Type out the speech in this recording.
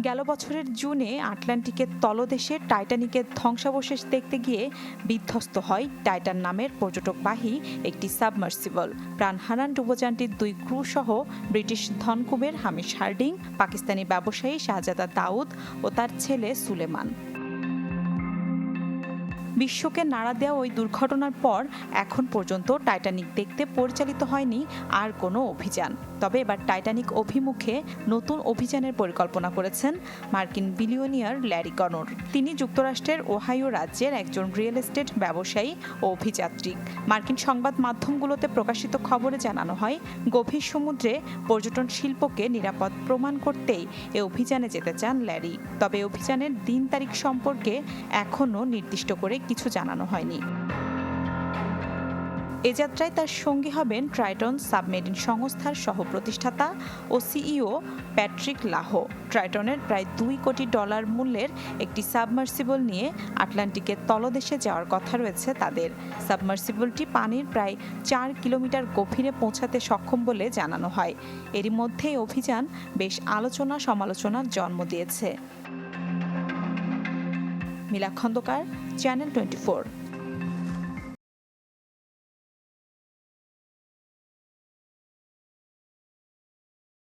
গেল বছরের জুনে আটলান্টিকের তলদেশে টাইটানিকের ধ্বংসাবশেষ দেখতে গিয়ে বিধ্বস্ত হয় টাইটান নামের পর্যটকবাহী একটি সাবমার্সিবল। প্রাণ হারান ডুবোযানটির 2 ক্রু সহ ব্রিটিশ ধনকুবের হামিশ হার্ডিং, পাকিস্তানি ব্যবসায়ী শাহজাদা দাউদ ও তার ছেলে সুলেমান। বিশ্বকে নাড়া দেওয়া ওই দুর্ঘটনার পর এখন পর্যন্ত টাইটানিক দেখতে পরিচালিত হয়নি আর কোনো অভিযান। তবে এবার টাইটানিক অভিমুখে নতুন অভিযানের পরিকল্পনা করেছেন মার্কিন বিলিয়নিয়ার ল্যারি কনর। তিনি যুক্তরাষ্ট্রের ওহাইও রাজ্যের একজন রিয়েল এস্টেট ব্যবসায়ী ও অভিযাত্রী। মার্কিন সংবাদ মাধ্যমগুলোতে প্রকাশিত খবরে জানানো হয়, গভীর সমুদ্রে পর্যটন শিল্পকে নিরাপদ প্রমাণ করতেই এ অভিযানে যেতে চান ল্যারি। তবে অভিযানের দিন তারিখ সম্পর্কে এখনও নির্দিষ্ট করে কিছু জানানো হয়নি। এ যাত্রায় তার সঙ্গী হবেন ট্রাইটন সাবমেরিন সংস্থার সহ-প্রতিষ্ঠাতা ও সিইও প্যাট্রিক লাহো। ট্রাইটনের প্রায় $2 কোটি মূল্যের একটি সাবমার্সিবল নিয়ে আটলান্টিকের তলদেশে যাওয়ার কথা রয়েছে তাদের। সাবমার্সিবলটি পানির প্রায় 4 কিলোমিটার গভীরে পৌঁছাতে সক্ষম বলে জানানো হয়। এরই মধ্যে এই অভিযান বেশ আলোচনা সমালোচনার জন্ম দিয়েছে। মিলা খন্দকার, চ্যানেল 24।